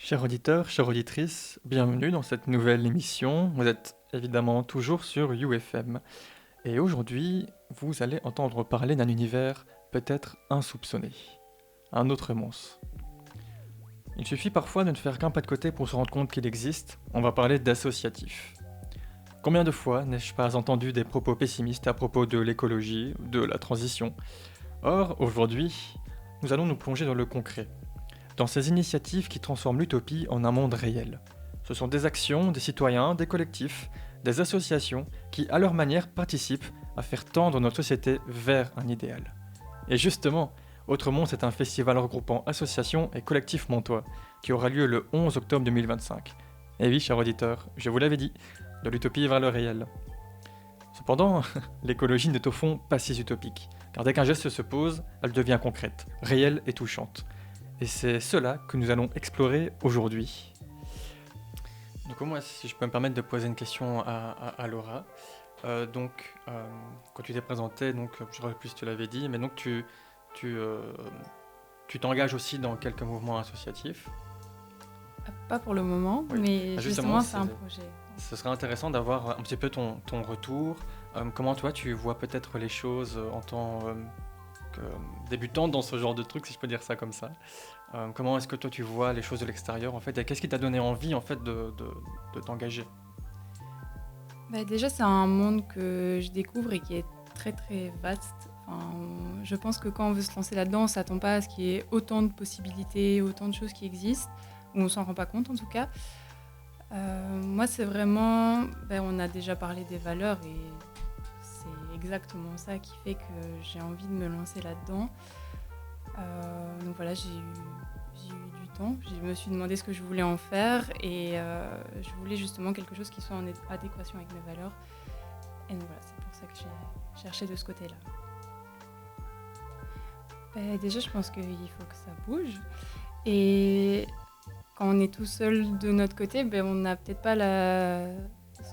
Chers auditeurs, chères auditrices, bienvenue dans cette nouvelle émission. Vous êtes évidemment toujours sur UFM. Et aujourd'hui, vous allez entendre parler d'un univers peut-être insoupçonné. Un autre monstre. Il suffit parfois de ne faire qu'un pas de côté pour se rendre compte qu'il existe. On va parler d'associatif. Combien de fois n'ai-je pas entendu des propos pessimistes à propos de l'écologie, de la transition? Or, aujourd'hui, nous allons nous plonger dans le concret. Dans ces initiatives qui transforment l'utopie en un monde réel. Ce sont des actions, des citoyens, des collectifs, des associations qui, à leur manière, participent à faire tendre notre société vers un idéal. Et justement, Autremont, c'est un festival regroupant associations et collectifs montois, qui aura lieu le 11 octobre 2025. Et oui, chers auditeurs, je vous l'avais dit, de l'utopie vers le réel. Cependant, l'écologie n'est au fond pas si utopique, car dès qu'un geste se pose, elle devient concrète, réelle et touchante. Et c'est cela que nous allons explorer aujourd'hui. Donc moi, si je peux me permettre de poser une question à Laura. Quand tu t'es présentée, je ne sais plus si tu l'avais dit, mais donc tu, euh, tu t'engages aussi dans quelques mouvements associatifs. Pas pour le moment, Oui. mais justement c'est un projet. Ce serait intéressant d'avoir un petit peu ton retour. Comment toi tu vois peut-être les choses en tant que débutante dans ce genre de truc, si je peux dire ça comme ça. Comment est-ce que toi tu vois les choses de l'extérieur en fait, et qu'est-ce qui t'a donné envie en fait de t'engager? Déjà c'est un monde que je découvre et qui est très très vaste. Je pense que quand on veut se lancer là-dedans, on s'attend pas à ce qu'il y ait autant de possibilités, autant de choses qui existent, ou on s'en rend pas compte en tout cas. Moi c'est vraiment, on a déjà parlé des valeurs et c'est exactement ça qui fait que j'ai envie de me lancer là-dedans. Donc voilà, j'ai eu du temps, je me suis demandé ce que je voulais en faire et je voulais justement quelque chose qui soit en adéquation avec mes valeurs. Et donc voilà, c'est pour ça que j'ai cherché de ce côté-là. Déjà, je pense qu'il faut que ça bouge. Et quand on est tout seul de notre côté, on n'a peut-être pas la...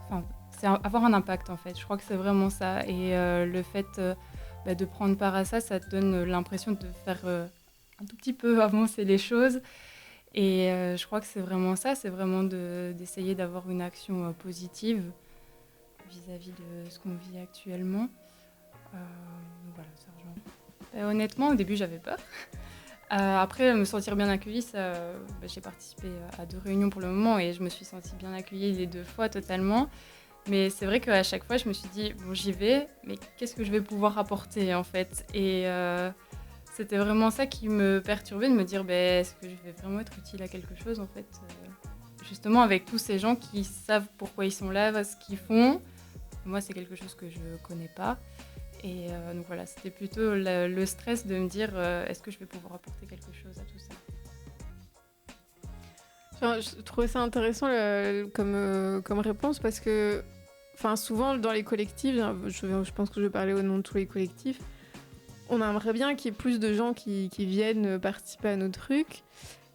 Enfin, c'est avoir un impact en fait. Je crois que c'est vraiment ça. Et le fait de prendre part à ça, ça te donne l'impression de faire un tout petit peu avancer les choses. Et je crois que c'est vraiment ça, c'est vraiment d'essayer d'avoir une action positive vis-à-vis de ce qu'on vit actuellement. Voilà, ça rejoint. Honnêtement, au début, j'avais peur. Après, me sentir bien accueillie, j'ai participé à 2 réunions pour le moment et je me suis sentie bien accueillie les 2 fois totalement. Mais c'est vrai qu'à chaque fois, je me suis dit, bon, j'y vais, mais qu'est-ce que je vais pouvoir apporter en fait? Et c'était vraiment ça qui me perturbait, de me dire, est-ce que je vais vraiment être utile à quelque chose en fait? Justement, avec tous ces gens qui savent pourquoi ils sont là, ce qu'ils font. Moi, c'est quelque chose que je connais pas. Et donc voilà, c'était plutôt le stress de me dire est-ce que je vais pouvoir apporter quelque chose à tout ça. Enfin, je trouvais ça intéressant comme réponse parce que souvent dans les collectifs, je pense que je vais parler au nom de tous les collectifs, on aimerait bien qu'il y ait plus de gens qui viennent participer à nos trucs.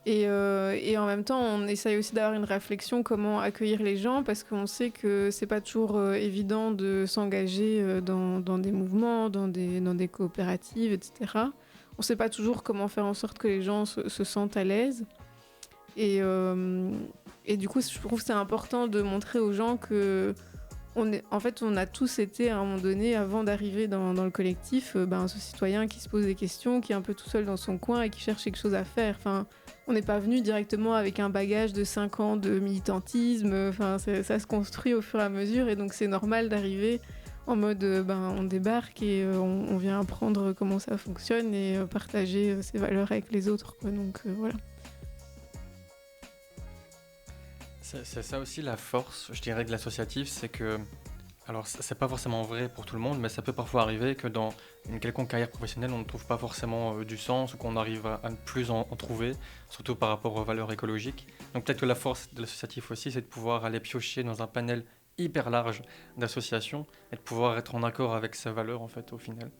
Et en même temps, on essaye aussi d'avoir une réflexion comment accueillir les gens parce qu'on sait que c'est pas toujours évident de s'engager dans des mouvements, dans des coopératives, etc. On sait pas toujours comment faire en sorte que les gens se sentent à l'aise. Et du coup, je trouve que c'est important de montrer aux gens que on a tous été à un moment donné, avant d'arriver dans le collectif, ce citoyen qui se pose des questions, qui est un peu tout seul dans son coin et qui cherche quelque chose à faire. On n'est pas venu directement avec un bagage de 5 ans de militantisme. Ça se construit au fur et à mesure et donc c'est normal d'arriver en mode on débarque et on vient apprendre comment ça fonctionne et partager ses valeurs avec les autres, quoi. Donc voilà. C'est ça aussi la force, je dirais, de l'associatif, c'est que, alors c'est pas forcément vrai pour tout le monde, mais ça peut parfois arriver que dans une quelconque carrière professionnelle, on ne trouve pas forcément du sens ou qu'on arrive à ne plus en trouver, surtout par rapport aux valeurs écologiques. Donc peut-être que la force de l'associatif aussi, c'est de pouvoir aller piocher dans un panel hyper large d'associations et de pouvoir être en accord avec ces valeurs en fait au final.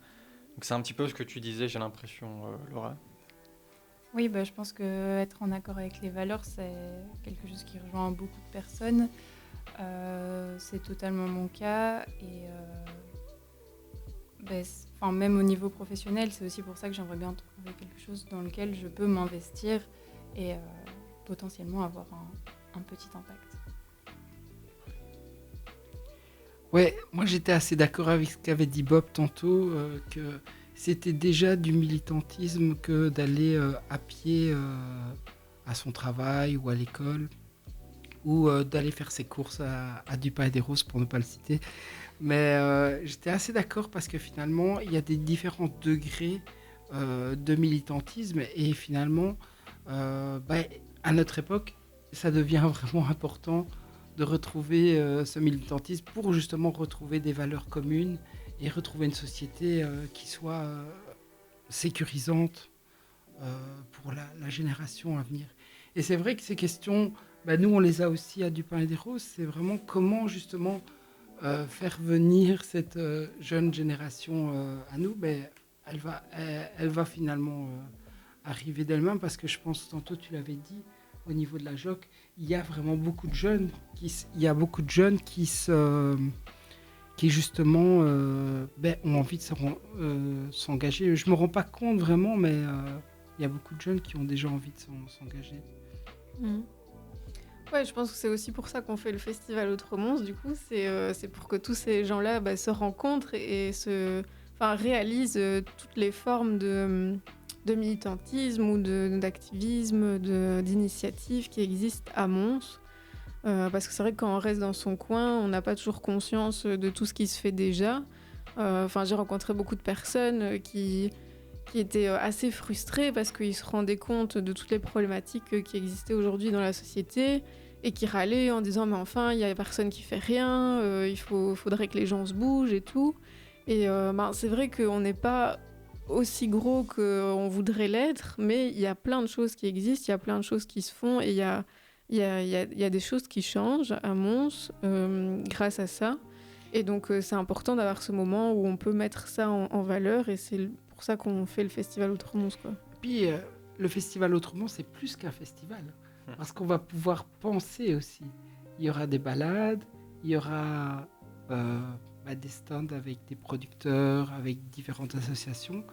Donc c'est un petit peu ce que tu disais, j'ai l'impression, Laura. Oui, je pense qu'être en accord avec les valeurs, c'est quelque chose qui rejoint beaucoup de personnes. C'est totalement mon cas. Et même au niveau professionnel, c'est aussi pour ça que j'aimerais bien trouver quelque chose dans lequel je peux m'investir et potentiellement avoir un petit impact. Ouais, moi j'étais assez d'accord avec ce qu'avait dit Bob tantôt, que c'était déjà du militantisme que d'aller à pied à son travail ou à l'école, ou d'aller faire ses courses à Dupin et des Roses pour ne pas le citer. Mais j'étais assez d'accord parce que finalement il y a des différents degrés de militantisme et finalement à notre époque ça devient vraiment important de retrouver ce militantisme pour justement retrouver des valeurs communes et retrouver une société qui soit sécurisante pour la génération à venir. Et c'est vrai que ces questions, nous on les a aussi à Dupin et des Roses, c'est vraiment comment justement faire venir cette jeune génération à nous, elle va finalement arriver d'elle-même parce que je pense, tantôt tu l'avais dit, au niveau de la JOC, il y a vraiment beaucoup de jeunes qui justement ont envie de s'engager. Je me rends pas compte vraiment, mais il y a beaucoup de jeunes qui ont déjà envie de s'engager. Mmh. Ouais, je pense que c'est aussi pour ça qu'on fait le festival Outre-Mons. Du coup, c'est pour que tous ces gens-là se rencontrent et réalisent toutes les formes de militantisme ou d'activisme, d'initiative qui existent à Mons. Parce que c'est vrai que quand on reste dans son coin, on n'a pas toujours conscience de tout ce qui se fait déjà. J'ai rencontré beaucoup de personnes qui étaient assez frustrées parce qu'ils se rendaient compte de toutes les problématiques qui existaient aujourd'hui dans la société et qui râlaient en disant « mais enfin, il n'y a personne qui fait rien, faudrait que les gens se bougent et tout ». Et c'est vrai qu'on n'est pas aussi gros qu'on voudrait l'être, mais il y a plein de choses qui existent, il y a plein de choses qui se font et il y a des choses qui changent à Mons grâce à ça. Et donc c'est important d'avoir ce moment où on peut mettre ça en valeur et c'est pour ça qu'on fait le festival Outre-Mons, quoi. Puis le festival Outre-Mons, c'est plus qu'un festival parce qu'on va pouvoir penser aussi. Il y aura des balades, il y aura des stands avec des producteurs, avec différentes associations,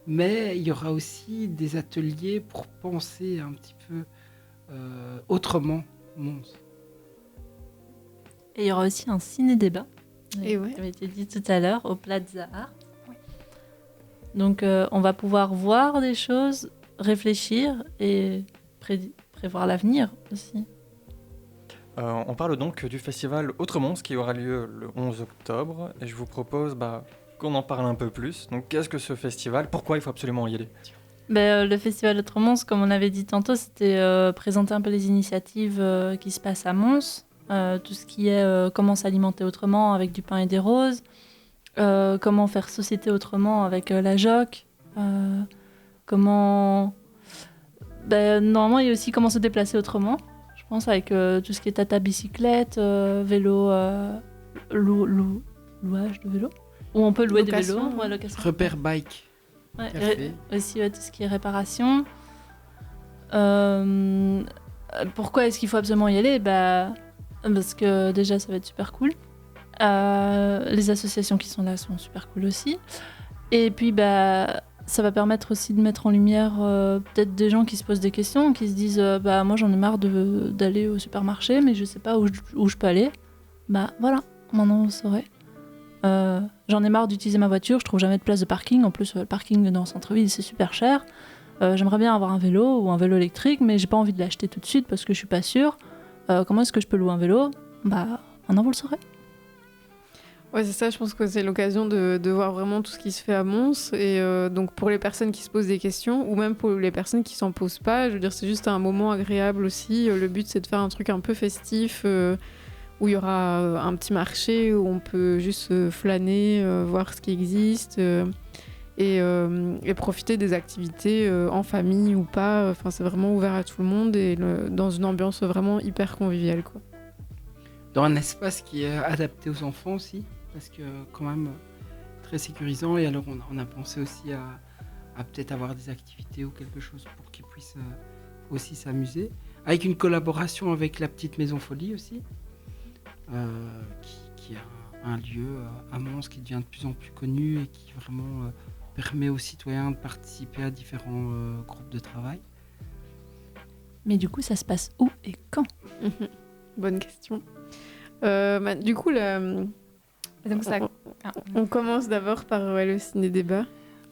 mais il y aura aussi des ateliers pour penser un petit peu autrement Mons. Et il y aura aussi un ciné-débat, Et ouais. qui avait été dit tout à l'heure, au Plaza Art. Oui. Donc on va pouvoir voir des choses, réfléchir et prévoir l'avenir aussi. On parle donc du festival Outre-Mons qui aura lieu le 11 octobre et je vous propose qu'on en parle un peu plus. Donc qu'est-ce que ce festival ? Pourquoi il faut absolument y aller ? Le festival Outre-Mons, comme on avait dit tantôt, c'était présenter un peu les initiatives qui se passent à Mons, tout ce qui est comment s'alimenter autrement avec du pain et des roses, comment faire société autrement avec la JOC, comment... normalement, il y a aussi comment se déplacer autrement. Je pense avec tout ce qui est tata bicyclette, vélo, louage de vélo, où on peut louer Location. des vélos, location. Repère bike. Ouais, aussi tout ce qui est réparation. Pourquoi est-ce qu'il faut absolument y aller ? Parce que déjà ça va être super cool. Les associations qui sont là sont super cool aussi. Et puis ça va permettre aussi de mettre en lumière peut-être des gens qui se posent des questions, qui se disent moi j'en ai marre d'aller au supermarché, mais je sais pas où je peux aller. Voilà, maintenant vous saurez. J'en ai marre d'utiliser ma voiture, je trouve jamais de place de parking. En plus, le parking dans le centre-ville c'est super cher. J'aimerais bien avoir un vélo ou un vélo électrique, mais j'ai pas envie de l'acheter tout de suite parce que je suis pas sûre. Comment est-ce que je peux louer un vélo ? Maintenant vous le saurez. Ouais, c'est ça, je pense que c'est l'occasion de voir vraiment tout ce qui se fait à Mons. Et donc pour les personnes qui se posent des questions, ou même pour les personnes qui s'en posent pas, je veux dire, c'est juste un moment agréable aussi. Le but, c'est de faire un truc un peu festif, où il y aura un petit marché, où on peut juste flâner, voir ce qui existe, et profiter des activités en famille ou pas. Enfin, c'est vraiment ouvert à tout le monde et dans une ambiance vraiment hyper conviviale, quoi. Dans un espace qui est adapté aux enfants aussi, parce que quand même très sécurisant. Et alors on a pensé aussi à peut-être avoir des activités ou quelque chose pour qu'ils puissent aussi s'amuser. Avec une collaboration avec la petite Maison Folie aussi, qui a un lieu à Mons qui devient de plus en plus connu et qui vraiment permet aux citoyens de participer à différents groupes de travail. Mais du coup, ça se passe où et quand? Bonne question. Du coup, Donc ça... on commence d'abord par le ciné-débat.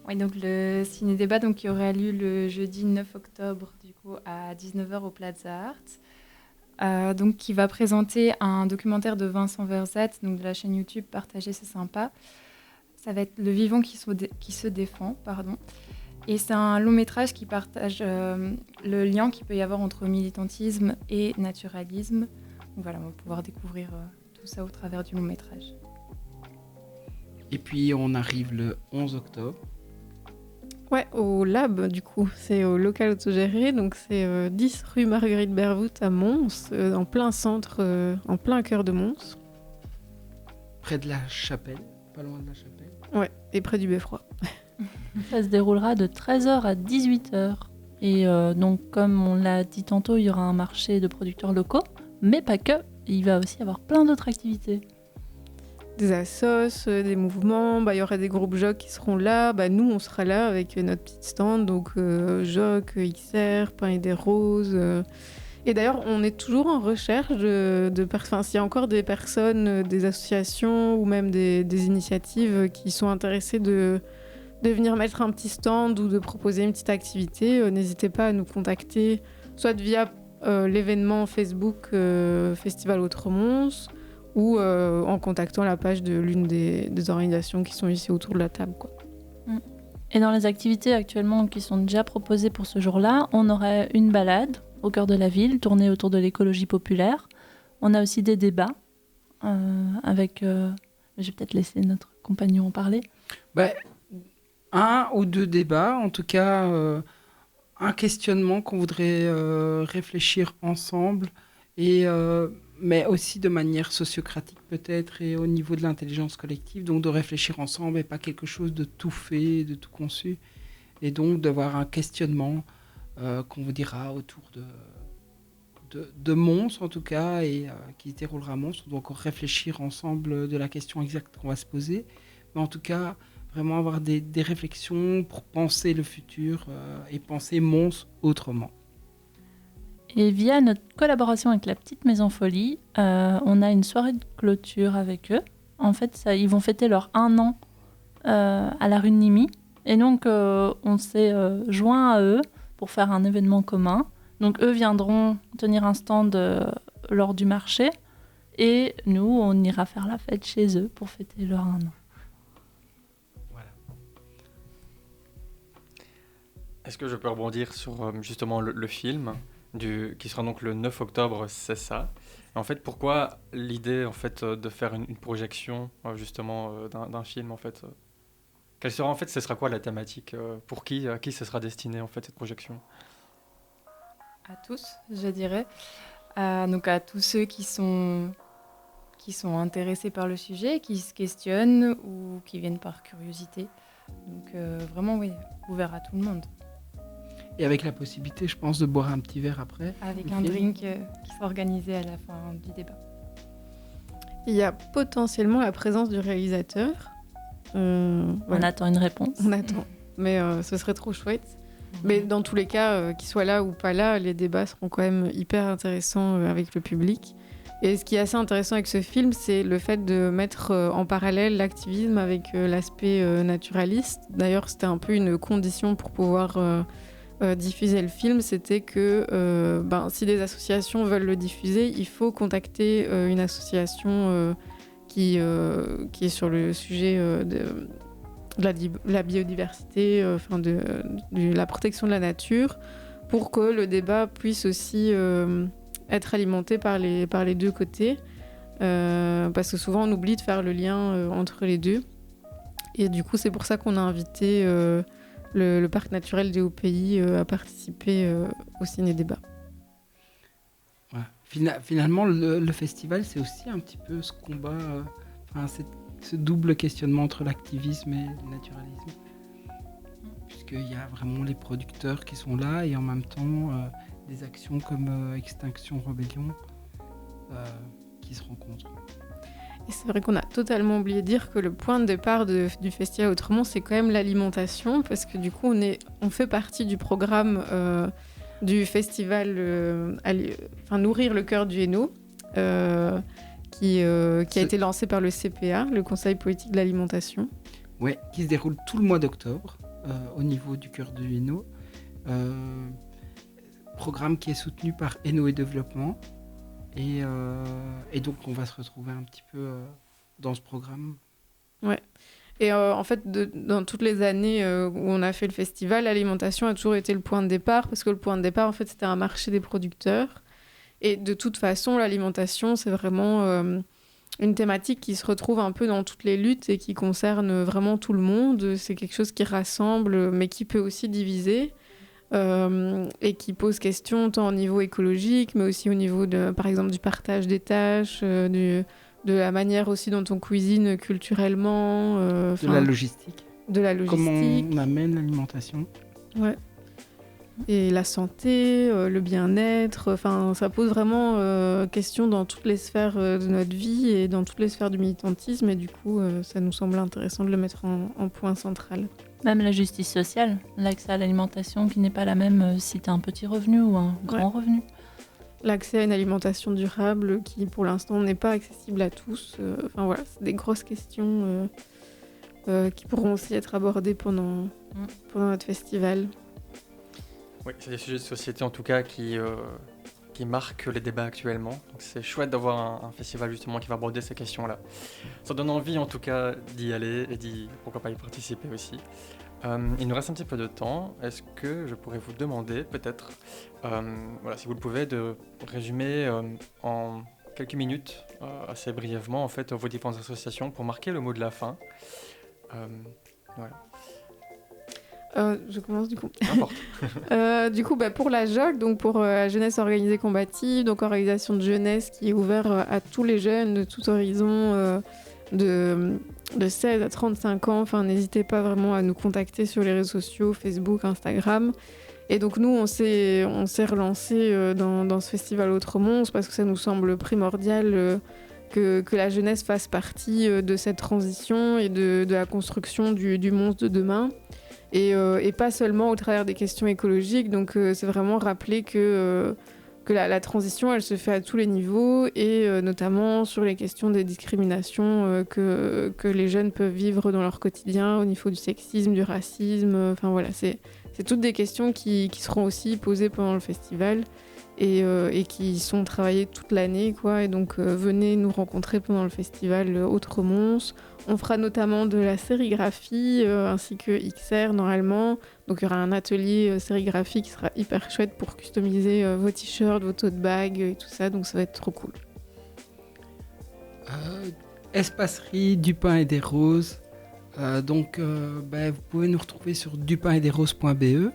Oui, donc le ciné-débat qui aura lieu le jeudi 9 octobre du coup, à 19h au Plaza Art. Donc, qui va présenter un documentaire de Vincent Verzette, donc de la chaîne YouTube Partager, c'est sympa. Ça va être Le vivant qui se défend, pardon. Et c'est un long métrage qui partage le lien qu'il peut y avoir entre militantisme et naturalisme. Donc voilà, on va pouvoir découvrir tout ça au travers du long métrage. Et puis on arrive le 11 octobre. Ouais, au Lab, du coup. C'est au local autogéré. Donc, c'est 10 rue Marguerite Bervout à Mons, en plein centre, en plein cœur de Mons. Près de la chapelle, pas loin de la chapelle. Ouais, et près du Beffroi. Ça se déroulera de 13h à 18h. Et donc, comme on l'a dit tantôt, il y aura un marché de producteurs locaux, mais pas que. Il va aussi y avoir plein d'autres activités. Des assos, des mouvements, il y aura des groupes JOC qui seront là. Nous, on sera là avec notre petite stand, donc JOC, XR, Pain et des Roses. Et d'ailleurs, on est toujours en recherche s'il y a encore des personnes, des associations ou même des initiatives qui sont intéressées de venir mettre un petit stand ou de proposer une petite activité, n'hésitez pas à nous contacter, soit via l'événement Facebook Festival Outremont, ou en contactant la page de l'une des organisations qui sont ici autour de la table, quoi. Et dans les activités actuellement qui sont déjà proposées pour ce jour-là, on aurait une balade au cœur de la ville, tournée autour de l'écologie populaire. On a aussi des débats avec... je vais peut-être laisser notre compagnon en parler. Un ou deux débats, en tout cas un questionnement qu'on voudrait réfléchir ensemble, mais aussi de manière sociocratique peut-être et au niveau de l'intelligence collective, donc de réfléchir ensemble et pas quelque chose de tout fait, de tout conçu, et donc d'avoir un questionnement qu'on vous dira autour de Mons en tout cas, et qui se déroulera à Mons. On doit encore réfléchir ensemble de la question exacte qu'on va se poser, mais en tout cas vraiment avoir des réflexions pour penser le futur et penser Mons autrement. Et via notre collaboration avec la Petite Maison Folie, on a une soirée de clôture avec eux. En fait, ils vont fêter leur 1 an à la rue de Nimy. Et donc, on s'est joint à eux pour faire un événement commun. Donc, eux viendront tenir un stand lors du marché. Et nous, on ira faire la fête chez eux pour fêter leur 1 an. Voilà. Est-ce que je peux rebondir sur justement le film qui sera donc le 9 octobre, c'est ça. Et en fait, pourquoi l'idée en fait, de faire une projection justement d'un film en fait quelle sera en fait, ce sera quoi la thématique pour à qui ce sera destiné en fait cette projection? À tous, je dirais. Donc à tous ceux qui sont intéressés par le sujet, qui se questionnent ou qui viennent par curiosité. Donc vraiment, oui, ouvert à tout le monde. Et avec la possibilité, je pense, de boire un petit verre après. Avec un drink qui sera organisé à la fin du débat. Il y a potentiellement la présence du réalisateur. On attend une réponse. On attend, mais ce serait trop chouette. Mais dans tous les cas, qu'il soit là ou pas là, les débats seront quand même hyper intéressants avec le public. Et ce qui est assez intéressant avec ce film, c'est le fait de mettre en parallèle l'activisme avec l'aspect naturaliste. D'ailleurs, c'était un peu une condition pour pouvoir diffuser le film, c'était que si des associations veulent le diffuser, il faut contacter une association qui est sur le sujet de la biodiversité, de la protection de la nature, pour que le débat puisse aussi être alimenté par les deux côtés, parce que souvent on oublie de faire le lien entre les deux. Et du coup, c'est pour ça qu'on a invité le parc naturel des Hauts-Pays à participer au ciné-débat. Ouais. Finalement, le festival, c'est aussi un petit peu ce combat, ce double questionnement entre l'activisme et le naturalisme. Puisqu'il y a vraiment les producteurs qui sont là et en même temps des actions comme Extinction Rebellion qui se rencontrent. Et c'est vrai qu'on a totalement oublié de dire que le point de départ du Festival Outremont, c'est quand même l'alimentation, parce que du coup, on fait partie du programme du festival Nourrir le cœur du Hainaut, qui a été lancé par le CPA, le Conseil politique de l'alimentation. Ouais, qui se déroule tout le mois d'octobre au niveau du cœur du Hainaut. Programme qui est soutenu par Hainaut et Développement. Et donc, on va se retrouver un petit peu dans ce programme. Ouais. Et en fait, dans toutes les années où on a fait le festival, l'alimentation a toujours été le point de départ, parce que le point de départ, en fait, c'était un marché des producteurs. Et de toute façon, l'alimentation, c'est vraiment une thématique qui se retrouve un peu dans toutes les luttes et qui concerne vraiment tout le monde. C'est quelque chose qui rassemble, mais qui peut aussi diviser. Et qui pose question tant au niveau écologique, mais aussi au niveau, par exemple, du partage des tâches, de la manière aussi dont on cuisine culturellement. De la logistique. De la logistique. Comment on amène l'alimentation. Ouais. Et la santé, le bien-être, ça pose vraiment question dans toutes les sphères de notre vie et dans toutes les sphères du militantisme. Et du coup, ça nous semble intéressant de le mettre en point central. Même la justice sociale, l'accès à l'alimentation qui n'est pas la même si tu as un petit revenu ou un grand revenu. L'accès à une alimentation durable qui, pour l'instant, n'est pas accessible à tous. Voilà, c'est des grosses questions qui pourront aussi être abordées pendant notre festival. Oui, c'est des sujets de société en tout cas qui marquent les débats actuellement. Donc c'est chouette d'avoir un festival justement qui va aborder ces questions-là. Ça donne envie en tout cas d'y aller et pourquoi pas y participer aussi. Il nous reste un petit peu de temps. Est-ce que je pourrais vous demander peut-être, si vous le pouvez, de résumer en quelques minutes, assez brièvement en fait, vos différentes associations pour marquer le mot de la fin. Voilà. Je commence du coup. N'importe. Du coup, pour la JOC, donc pour la jeunesse organisée combative, donc organisation de jeunesse qui est ouverte à tous les jeunes de tout horizon, de 16 à 35 ans. Enfin, n'hésitez pas vraiment à nous contacter sur les réseaux sociaux, Facebook, Instagram. Et donc nous, on s'est relancé dans ce festival Autre-Mons parce que ça nous semble primordial que la jeunesse fasse partie de cette transition et de la construction du monstre de demain. Et pas seulement au travers des questions écologiques. Donc c'est vraiment rappeler que la transition, elle se fait à tous les niveaux et notamment sur les questions des discriminations que les jeunes peuvent vivre dans leur quotidien au niveau du sexisme, du racisme. Voilà, c'est toutes des questions qui seront aussi posées pendant le festival et qui sont travaillées toute l'année, quoi. Et donc venez nous rencontrer pendant le festival Autre-Mons. On fera notamment de la sérigraphie ainsi que XR normalement. Donc il y aura un atelier sérigraphie qui sera hyper chouette pour customiser vos t-shirts, vos tote bags et tout ça. Donc ça va être trop cool. Espacerie du pain et des roses. Vous pouvez nous retrouver sur dupainetdesroses.be.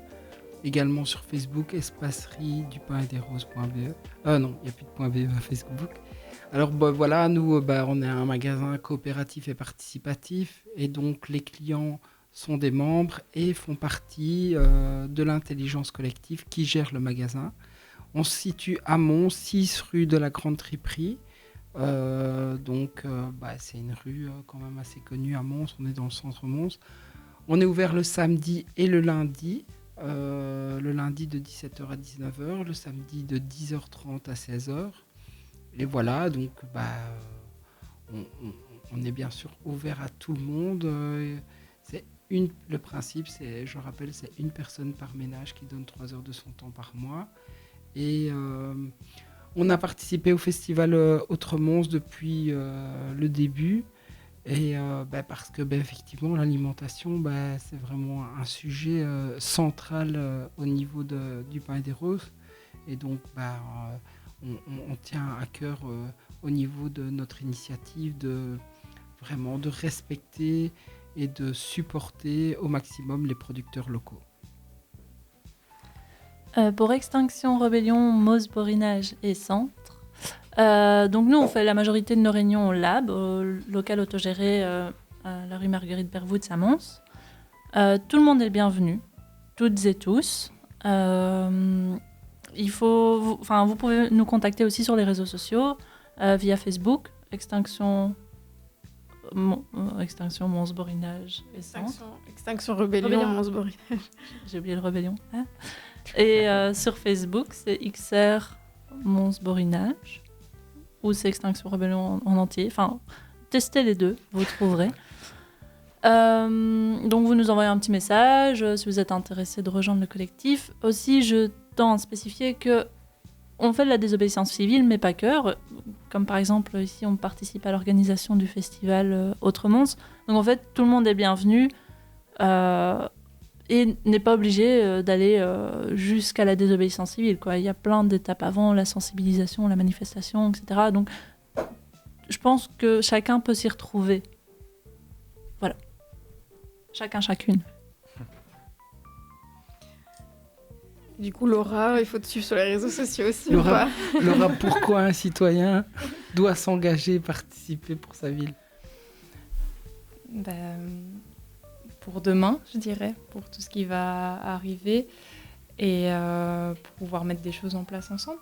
Également sur Facebook, espacerie dupainetdesroses.be. Non, il n'y a plus de .be à Facebook. Alors voilà, nous, on est un magasin coopératif et participatif. Et donc, les clients sont des membres et font partie de l'intelligence collective qui gère le magasin. On se situe à Mons, 6 rue de la Grande Triperie. C'est une rue quand même assez connue à Mons. On est dans le centre Mons. On est ouvert le samedi et le lundi. Le lundi de 17h à 19h, le samedi de 10h30 à 16h. Et voilà, donc on est bien sûr ouvert à tout le monde. Le principe, je rappelle, c'est une personne par ménage qui donne 3 heures de son temps par mois. Et on a participé au festival Autre-Mons depuis le début. Et parce que effectivement, l'alimentation, c'est vraiment un sujet central au niveau du pain et des roses. Et donc, on tient à cœur au niveau de notre initiative de respecter et de supporter au maximum les producteurs locaux. Pour Extinction Rebellion, Mos Borinage et Centre. Donc nous, on fait la majorité de nos réunions au lab, au local autogéré à la rue Marguerite Bervoud à Mons. Tout le monde est le bienvenu, toutes et tous. Vous pouvez nous contacter aussi sur les réseaux sociaux, via Facebook, Extinction Mons Borinage et Centre. Extinction Rebellion, Mons Borinage. J'ai oublié le Rebellion. Et sur Facebook, c'est XR Mons Borinage, ou c'est Extinction Rebellion en entier. Enfin, testez les deux, vous trouverez. Donc vous nous envoyez un petit message si vous êtes intéressé de rejoindre le collectif. Aussi, je tends à spécifier que on fait de la désobéissance civile, mais pas que. Comme par exemple, ici, on participe à l'organisation du festival Autremons. Donc en fait, tout le monde est bienvenu et n'est pas obligé d'aller jusqu'à la désobéissance civile, quoi. Il y a plein d'étapes avant, la sensibilisation, la manifestation, etc. Donc je pense que chacun peut s'y retrouver. Voilà. Chacun, chacune. Du coup, Laura, il faut te suivre sur les réseaux sociaux aussi. Laura, Laura, pourquoi un citoyen doit s'engager, participer pour sa ville? Pour demain, je dirais, pour tout ce qui va arriver et pour pouvoir mettre des choses en place ensemble.